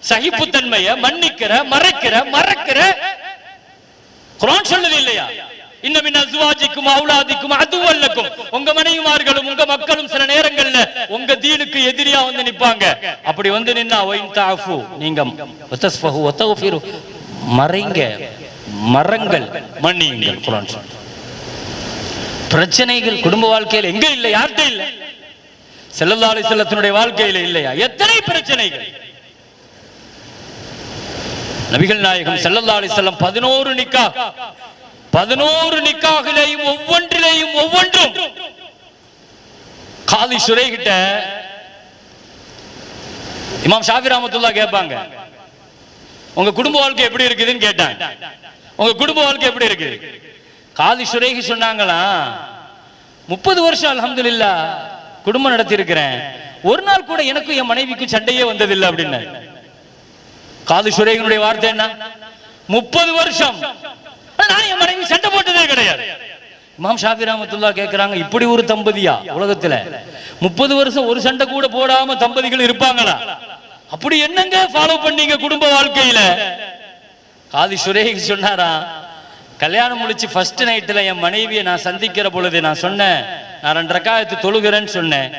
சகிப்புத்தன்மைய மன்னிக்கிற, மறைக்கிற, மறக்கிற குர்ஆன் சொல்லுது இல்லையா? இன்ன மின் அஸ்வாஜிக்கும் அவுலாதிக்கும் அதுவல்லக்கும். உங்க மனைவிமார்களும் உங்க மக்களும் சில நேரங்கள்ல உங்க தீனுக்கு எதிரியா வந்து நிப்பாங்க. அப்படி வந்து நின்னா வைன் தாஃபு, நீங்க வதஸ்ஃபஹு வதஃபிரு, மறைங்க, மரங்கள், மன்னியுங்கள். குர்ஆன் சொல்லுது. பிரச்சனைகள் குடும்ப வாழ்க்கையில் எங்க இல்லை? யார்கிட்ட இல்லை? ஸல்லல்லாஹு அலைஹி வஸல்லத்தினுடைய வாழ்க்கையில இல்லையா? எத்தனை பிரச்சனைகள்! நபிகள் நாயகம் ஸல்லல்லாஹு அலைஹி வஸல்லம் 11 நிக்காஹ், 11 நிக்காஹிலேயும் ஒவ்வொன்றும் காதி ஷுரை கிட்ட இமாம் ஷாஃபி ரஹ்மத்துல்லாஹ் கேட்பாங்க, உங்க குடும்ப வாழ்க்கை எப்படி இருக்குதுன்னு கேட்டாங்க. உங்க குடும்ப வாழ்க்கை எப்படி இருக்கு? காதி ஷுரைஹி சொன்னாங்களா, 30 வருஷம் அல்ஹம்துலில்லாஹ் குடும்பம் நடத்தி இருக்கிறேன், ஒரு நாள் கூட எனக்கும் என் மனைவிக்கும் சண்டையே வந்ததில்லை அப்படின்னு. காதி ஷுரைஹினுடைய வார்த்தை என்ன? 30 வருஷம் நான் என் மனைவி சண்டை போட்டதே கிடையாது. இமாம் ஷாஃபி ரஹ்மத்துல்லாஹ் கேட்கிறாங்க, இப்படி ஒரு தம்பதியா உலகத்துல 30 வருஷம் ஒரு சண்டை கூட போடாம தம்பதிகள் இருப்பாங்களா? அப்படி என்னங்க ஃபாலோ பண்ணீங்க குடும்ப வாழ்க்கையில? காதி ஷுரைஹி சொன்னாரா, கல்யாணம் முடிச்சு ஃபர்ஸ்ட் நைட்ல என் மனைவியை நான் சந்திக்கிற பொழுது நான் சொன்னேன், நான் 2 ரக்காயத்து தொழுகிறேன்னு சொன்னேன்.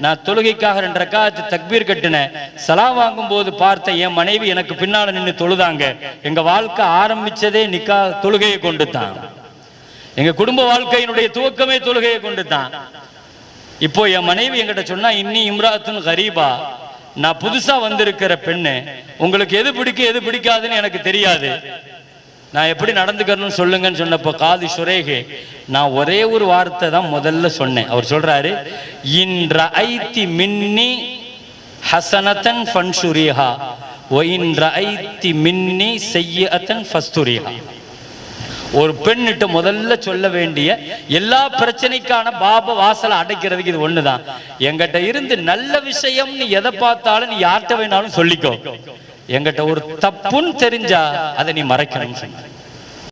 நான் தொழுகைக்காக 2 ரக்காயத்து தக்பீர் கட்டினேன். சலாம் வாங்கும் போது பார்த்த என் மனைவி எனக்கு பின்னால நின்று தொழுதாங்க. எங்க வாழ்க்கை ஆரம்பிச்சதே நிக்கா தொழுகையை கொண்டு தான். எங்க குடும்ப வாழ்க்கையினுடைய துவக்கமே தொழுகையை கொண்டு தான். இப்போ என் மனைவி என்கிட்ட சொன்னா, இன்னி இம்ராத்துன் கரீபா, நான் புதுசா வந்திருக்கிற பெண்ணு, உங்களுக்கு எது பிடிக்கும் எது பிடிக்காதுன்னு எனக்கு தெரியாது, நான் எப்படி நடந்துக்கணும்னு சொல்லுங்கன்னு சொன்னப்போ காதி ஷுரைஹி, நான் ஒரே ஒரு வார்த்தை தான் முதல்ல சொன்னேன். அவர் சொல்றாரு, இன் ரஐதி மின்னி ஹஸனதன் ஃபன்ஷுரிஹா வ இன் ரஐதி மின்னி ஸய்யிஅத்தன் ஃபஸ்துரிஹா. ஒரு பெண்ணிட்ட முதல்ல சொல்ல வேண்டிய எல்லா பிரச்சனைக்கான பாப வாசலை அடைக்கிறதுக்கு இது ஒண்ணுதான். எங்கிட்ட இருந்து நல்ல விஷயம் நீ எதை பார்த்தாலும் நீ யார்கிட்ட வேணாலும் சொல்லிக்கோ, எங்கிட்ட ஒரு தப்புன்னு தெரிஞ்சா அதை நீ மறைக்கணும்னு சொன்ன.